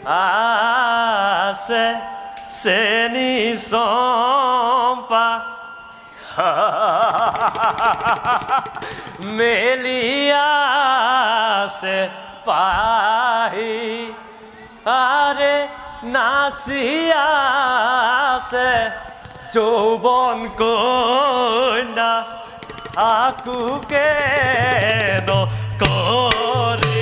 আছে চেনি চম্পা মেলিয়াছে পাহি আৰে নাচিয়াছে যৌবন কন্যা থাকুকে নকৰি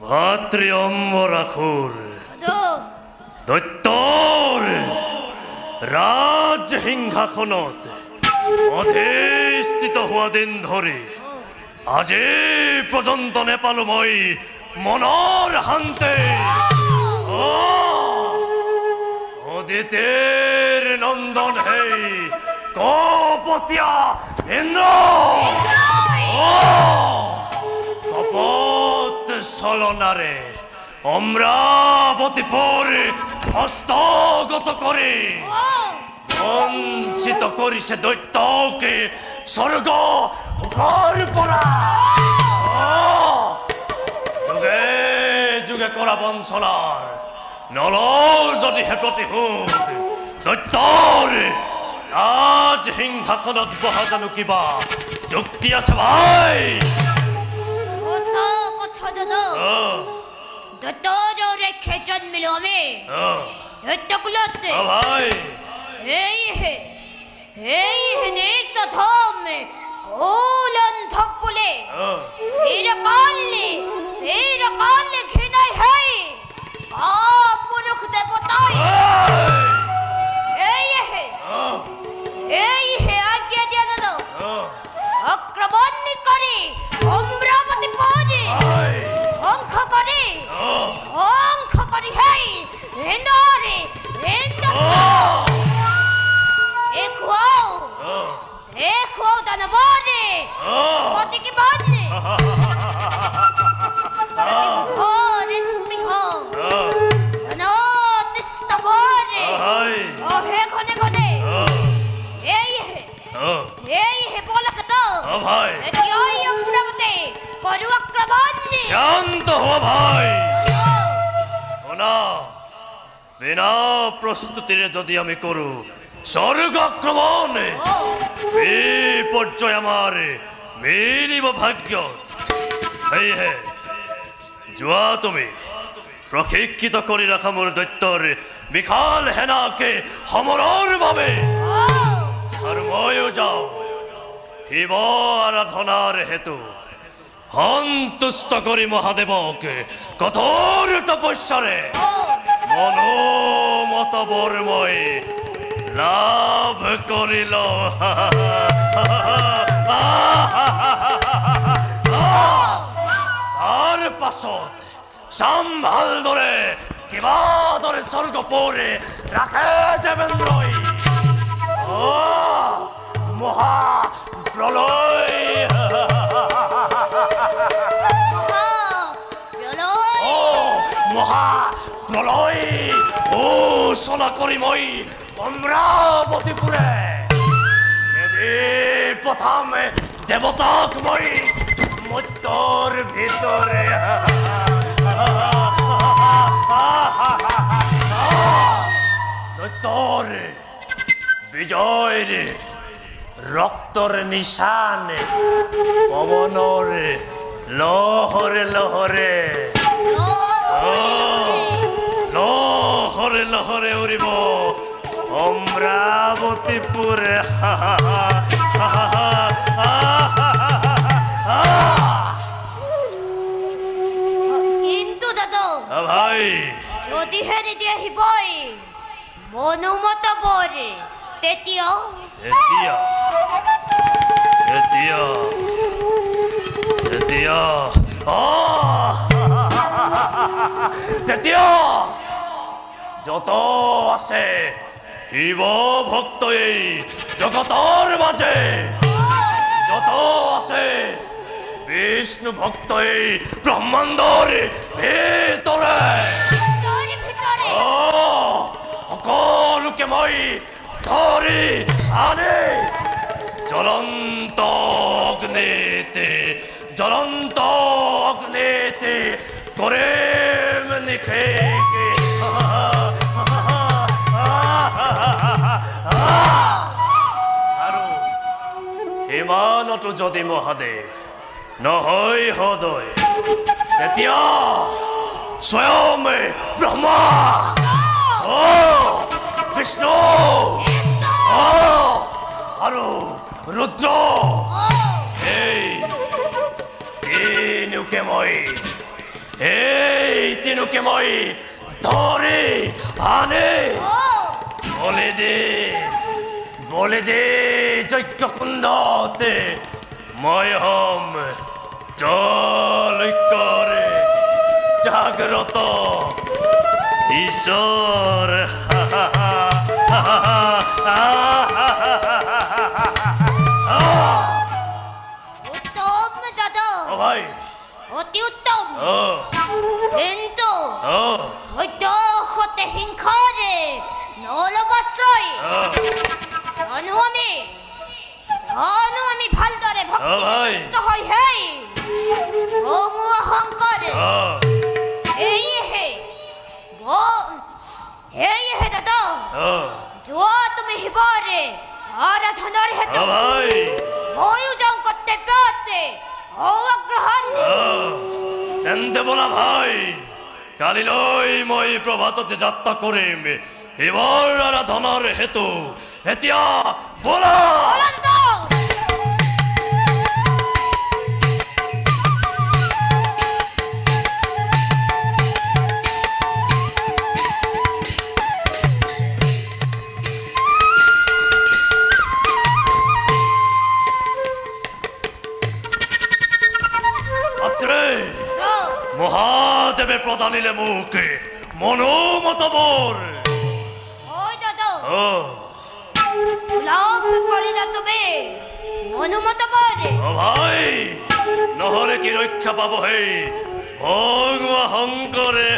ভাতৃঅম্বৰাসুৰ দৈত্যৰ ৰাজসিংহাসনত অধিষ্ঠিত হোৱা দিন ধৰি আজি পৰ্যন্ত নেপালো মই মনৰ শান্তি অদিতিৰ নন্দন হে কপতীয়া ইন্দ্ৰ কপত চলনাৰে অমৰাৱতীপুৰ হস্তগত কৰি বঞ্চিত কৰিছে দৈত্যকে স্বৰ্গ মুখৰ পৰা যুগে যুগে কৰা বঞ্চনাৰ নলল যদিহে প্ৰতিশোধ দৈত্যৰ ৰাজসিংহাসনত বহা জানো কিবা যুক্তি আছে ভাই দৈত্যৰে খেচন মিলো আমি দৈত্যকুলতে এই নিঃসধম কোলন্ধ পুলে চিরকালে ঘৃণাই হেই কাপুরুষ দেবতাই এই হে আজ্ঞা দিয়ে দাদা আক্রমণ করে অমরাবতী পরে অঙ্ক করে হেই ইন্দরে দেখো দানবরে কতি কি বাজনে ঘরে স্পৃহ অনতিস্তবরে ওহে ঘনে ঘনে এই হে বলক তো ভাই এই অমরাবতী করু আক্রমণ শান্ত হো ভাই না বিনা প্রস্তুতিরে যদি আমি করু স্বর্গ আক্রমণ বিপর্যয় আমার মিলিব ভাগ্য এই হে যোৱা তুমি প্ৰশিক্ষিত কৰি ৰাখা মোৰ দৈত্যৰ বিশাল সেনাকে সমৰৰ বাবে আৰু ময়ো যাওঁ শিৱ আৰাধনাৰ হেতু সন্তুষ্ট কৰি মহাদেৱক কঠোৰ তপস্যাৰে মনোমত বৰ মই লাভ করিল তার পাছত সম্ভাল ধরে কিবা ধরে স্বর্গ পরে রাখে দেবেন্দ্রই মহা প্রলয় প্রলয় ও মহা প্রলয় ও সোনা করি মই অমরাবতীপুরে এদিন প্রথম দেবতাক মই মত্যর ভিতরে দৈত্যর বিজয়ের রক্তর নিশান পবনর লহরে লহরে লহরে লহরে উড়িব অমরাবতীপুরে কিন্তু দাদা ভাই যদিহে নিদি আহিবই মনোমত পৰে তেতিয়া এতিয়া এতিয়া এতিয়া তেতিয়া যত আছে শিৱ ভক্তই জগতৰ মাজে যত আছে বিষ্ণু ভক্তই ব্ৰহ্মাণ্ডৰ ভিতৰে তোৰ ভিতৰে সকলোকে মই ধৰি আনি জ্বলন্ত অগ্নিতে কৰিম নিখেকে আৰু ইমানতো যদি মহাদেৱ নহয় সদয় তেতিয়া স্বয়ং ব্ৰহ্মা বিষ্ণু আৰু ৰুদ্ৰ এই তিনুকে মই ধৰি আনি বলে দে যজ্ঞ কুণ্ডতে মই হম জলৈক্যৰে জাগ্ৰত ঈশ্বৰ উত্তম দাদা ভাই অতি উত্তম Oh. কিন্তু Oh. সতে হিংসাৰে নলবাশ্ৰয় Oh. জানো আমি ভালদৰে ভাই। ভক্তিগ্ৰস্ত হৈ হেই ভঙুৱা শংকৰে Oh. সেয়েহে দাদা Oh. যোৱা তুমি শিৱৰে আৰাধনাৰ হেতু Oh, ভাই ময়ো যাওঁ কৰ্তব্যতে অগ্ৰহণ তেন্তে বলা ভাই কালিলৈ মই প্ৰভাততে যাত্ৰা কৰিম শিৱৰ আৰাধনাৰ হেতু এতিয়া বলা মহাদেৱে প্ৰদানিলে মোক মনোমত বৰ লাভ কৰিলা তুমি অনুমত পৰে ভাই নহলে কি ৰক্ষা পাব হে ভগৱা শংকৰে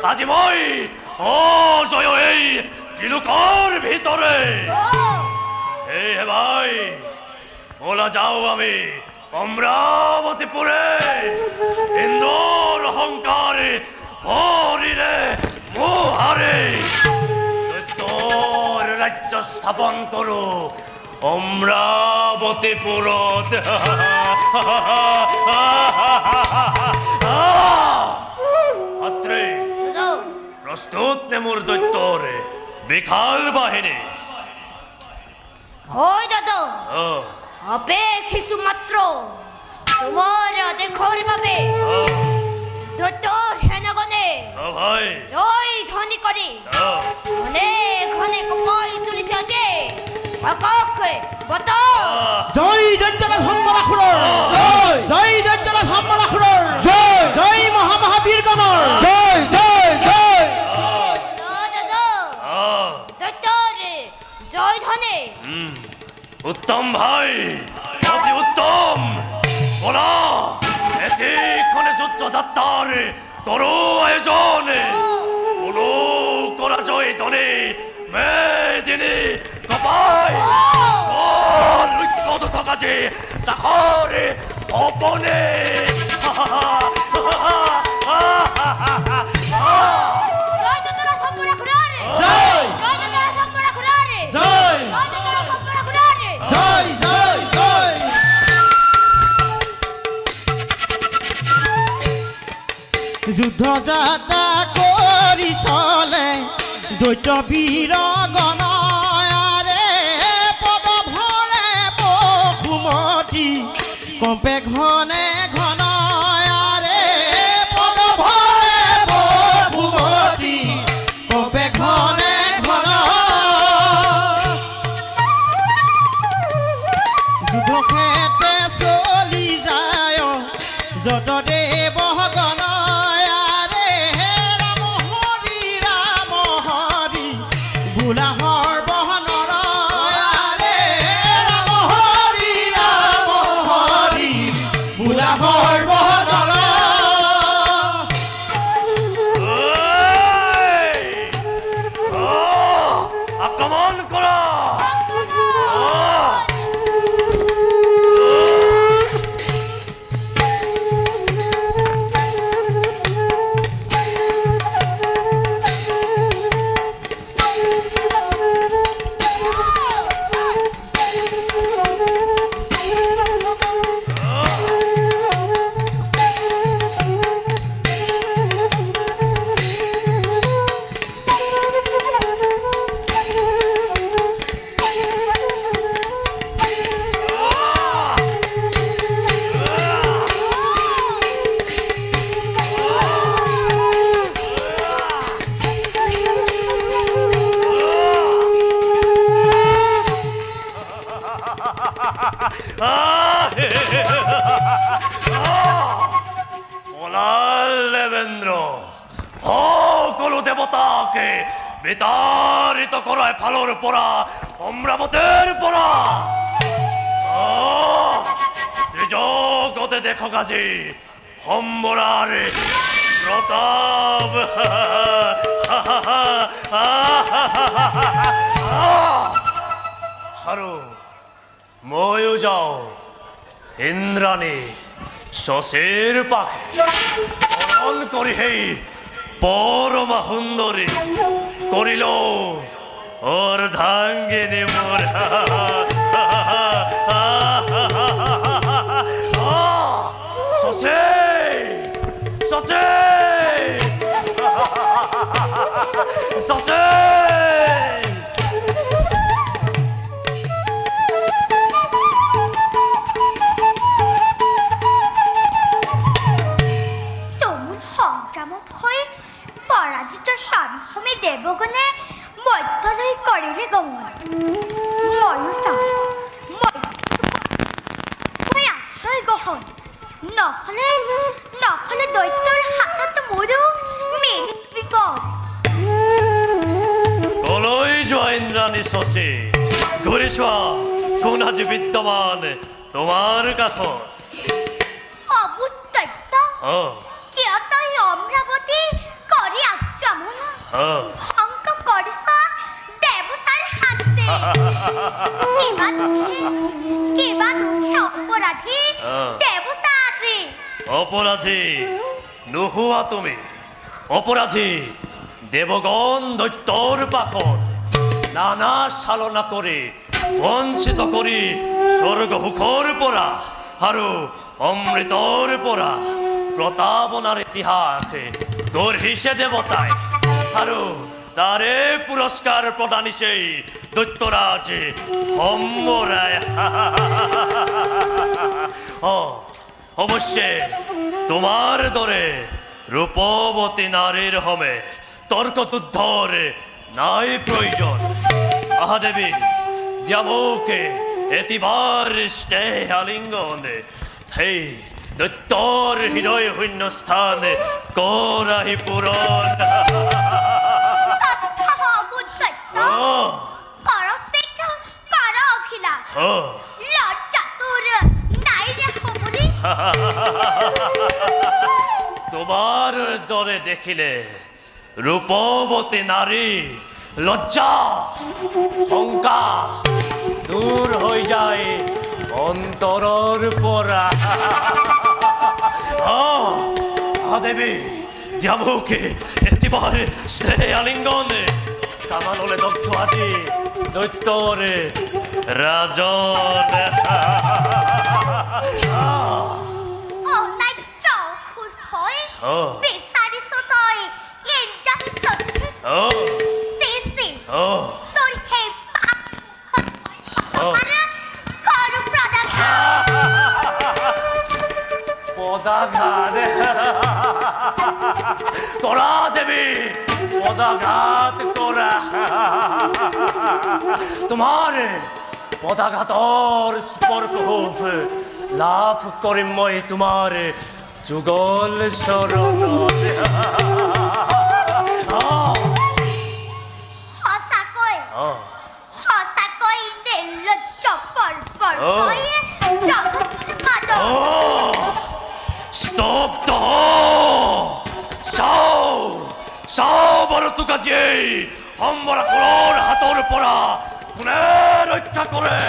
আজি মই জয় এই তিলুকৰ ভিতৰে এই হে ভাই ওলা যাও আমি অমরাবতীপুরে ইন্দোর অহংকারে ভরিলে মোহারে তোর রাজ্য স্থাপন করো অমরাবতীপুরত আত্রে প্রস্তুত নে মোর দৈত্যরে বিখাল বাহিনী হয় দাদা অপেক্ষিছো মাত্ৰ তোমাৰ দেশৰ বাবে দৈত্য সেনাগণে ভাই জয় ধ্বনি করে আহ, অনেক অনেক কপাল তুলিছে যে আকাশে বত আহ, জয় দৈত্যরাজ সম্বৰাসুৰৰ জয় জয় দৈত্যৰাজ সম্বৰাসুৰৰ জয় জয় মহামহাবীৰ গণৰ জয় জয় জয় আহ, দৈত্যরে জয় ধ্বনি হুম, উত্তম ভাই অতি উত্তম বলা এক্ষণে যুদ্ধযাত্রার করো আয়োজন কোনো করা জয় ধনে মেদিনী কপাই লক্ষ্য থাকা যে তাহার অপনে জয় দৈত্যরা সম্বরা খুরারে জয় জয় দৈত্যরা সম্বরা খুরারে জয় জয় দৈত্যরা সম্বরা খুরারে জয় জয় জয় যুদ্ধ যাত্ৰা কৰি চলে দৈত্য বীৰ গণয়াৰে পদ ভৰে বসুমতী কম্পে ঘনে ঘনয়াৰে পদ ভৰে বসুমতী কম্পে ঘনে ঘন যুদ্ধক্ষেত্ৰে চলি যায় যত দেৱ গণয়াৰে ৰাম হৰি বোলা সৰ্বনৰয়াৰে ৰাম হৰি বোলা সৰ্বনৰ আক্রমণ করা দেবেন্দ্র সকল দেবতাকে বিতাড়িত করায় ফালোর পরা অমরাবতের পরা ত্রিজগতে দেখো কাজে সম্বরার প্রতাপ হারু ময়ু যাও ইন্দ্রাণী শশীর পাখে অরণ করি হেই পরমা সুন্দরী করিল ওর ধাঙ্গিনী মোর শশী শশী শশী পরাজিত স্বামী দেবগণে মধ্যলয় করিলে গমন মই আশ্রয় গ্রহণ নহলে নহলে দৈত্যৰ হাতত মোৰো মেলি বিপদ কলৈ যোৱা ইন্দ্ৰাণী শশী ঘূৰি চোৱা কোন আজি বিদ্যমান তোমাৰ কাষত অবুত দৈত্য অ' কিয় তই অমৰাৱতী কৰি আক্ৰমণ অ' ভংগ কৰিছ দেৱতাৰ হাতে কিবা দুখে অপৰাধী দেৱতা আজি অপৰাধী নোহোৱা তুমি অপৰাধী দেবগণ দৈত্যৰ পাকত নানা চালনা কৰি বঞ্চিত কৰি স্বৰ্গ সুখৰ পৰা আৰু অমৃতৰ পৰা প্ৰতাপনাৰ ইতিহাস গঢ়িছে দেৱতাই আৰু তাৰে পুৰস্কাৰ প্ৰদানিছে দৈত্যৰাজ সম্বৰাই অৱশ্যে তোমাৰ দৰে ৰূপবতী নাৰীৰ হমে তৰ্কযুদ্ধৰে নাই প্ৰয়োজন। মহাদেবী দ্যামোকে এতিবাৰ স্নেহ আলিঙ্গনে হেই দৈত্যৰ হৃদয় শূন্য স্থানে কৰাহি পূৰণ। তথ্য বুদ্ধত্ব পরশিক পর অভিলাষ লজ্জা তোর নাই রে হবুলি। তোমার দরে দেখিলে রূপবতী নারী লজ্জা শংকা দূর হৈ যায় অন্তৰৰ পৰা। মহাদেবী দ্যামোকে এতিবার স্নেহ আলিঙ্গনে কামানলে দগ্ধ আজি দৈত্যরে রাজন। অনার্য খুশ হয় বিচারিছ তই ইন্দ্রাণী সচ্ছি শ্রী তোর হে কর প্রদান পদাঘাত করা দেবী, পদাঘাত করা। তোমার পদাঘাতর স্পর্শ লাভ কৰিম মই তোমাৰ যুগল চৰণত। সঁচাকৈ সঁচাকৈ নিৰ্লজ্জ পৰ্বৰ তই জগত মাজ স্তব্ধ চাও চাও বৰতুকাজীয়ে সম্বৰাসুৰৰ হাতৰ পৰা কোনে ৰক্ষা কৰে।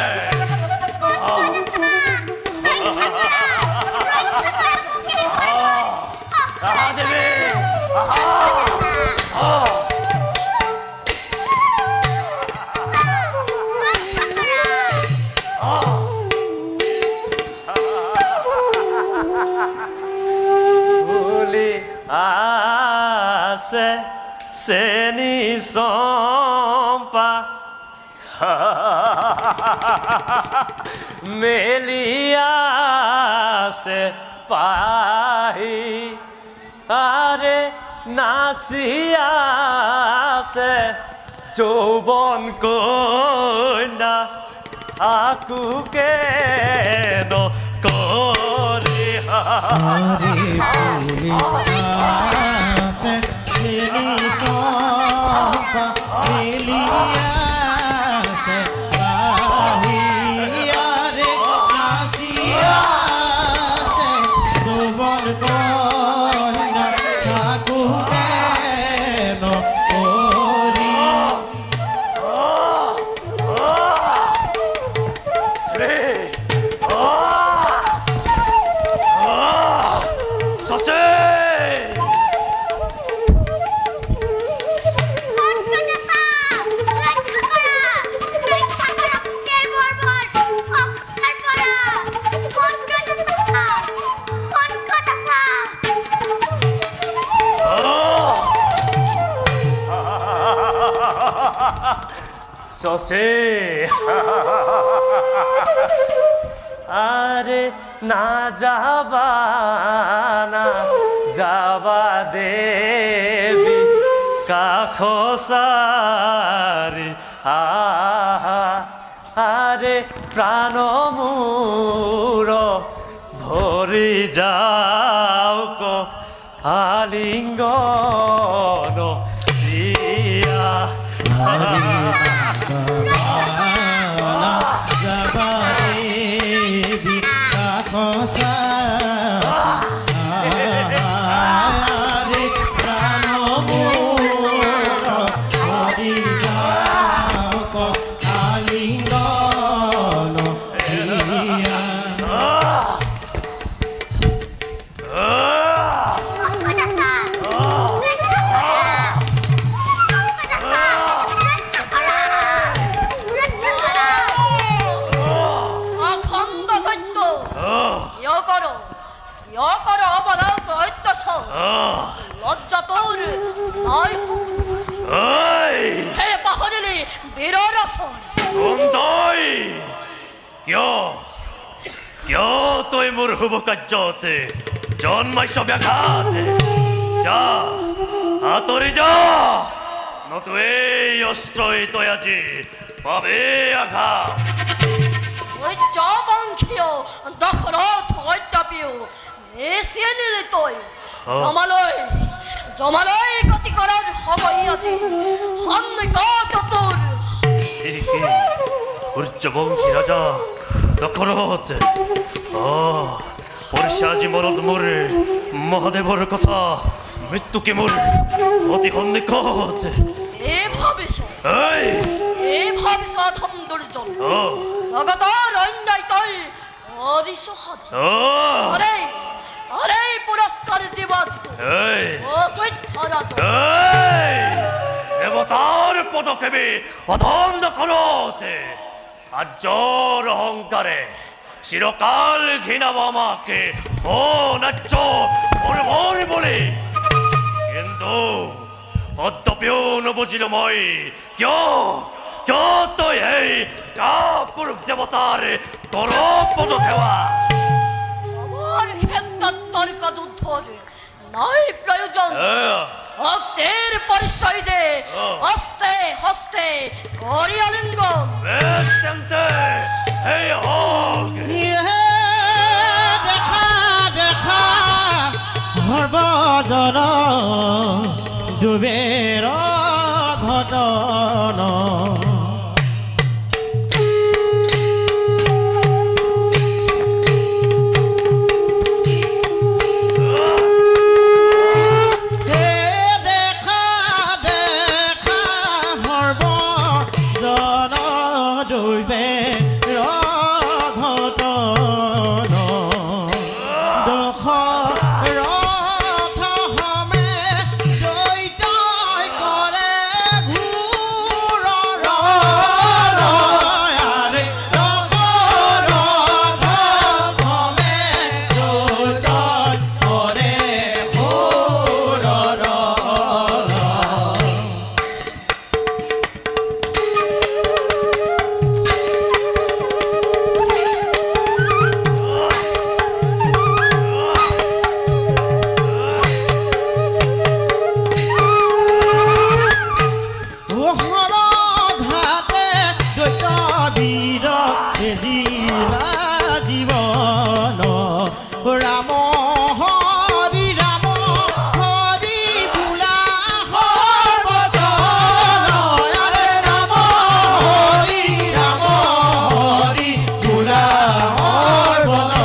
দেৱী ভুলি আছে চেনি চম্পা মেলিয়াছে পাহি আৰে নাচিয়াছে যৌবন কন্যা থাকুকে নকৰি। চচে আরে না যাবা না যাবা দেবী কাখসারি আরে প্রাণ মূর ভরি যাওক আলিঙ্গন দিয়া। লজ্জা তোর নয় হে পাহরিলি বীরর আসন বন্ধই কিয় তই মোৰ শুভ কাৰ্যতে জন্মাইছ ব্যাঘাত। যা হাতরে যা নতু এই অস্ত্রই তয়াজি পাবে আঘাত ওই জবাংখিও দখলত হইতাবিও এসিয়ানিলে তই জমালয় গতি করার হবই আছে হান্দিগত তোর একে উচ্চবংশী রাজা দখরত পরিষাজি মরদ মোরে মহাদেবর কথা মৃত্যুকে মোর অতি সন্নিকট এভাবে সাধন দুর্জন জগতর অন্যায় তাই অরিসহদ আরে পুরস্কার দিবাজ দেবতার পদক্ষেপে অধম দখলত আর্যর অহংকারে চিরকাল ঘৃণাব আমাকে ও নাচ্য মরমর বলে কিন্তু অদ্যপিও নবুঝিল মই কিয় তই এই কাপুরুষ দেবতার তোর পদক্ষেপা আমার ক্ষেত্র যুদ্ধ নাই প্রয়োজন ভক্তের পরিচয় দে হস্তে হস্তে করি আলিঙ্গন দেখা দেখা সর্বজন ডুবের ঘটন জীবন রাম হরি রাম হরি ভোলা সর্বজন রাম হরি ভোলা সর্বজন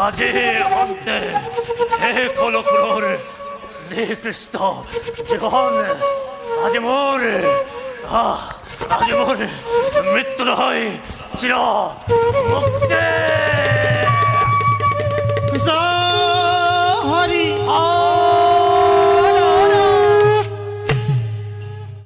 আজি অন্তে হে কলকুৰৰ নিকৃষ্ট জীৱন আজি মোৰ মৃত্যু নহয় চিৰ মুক্তি কৃষ্ণ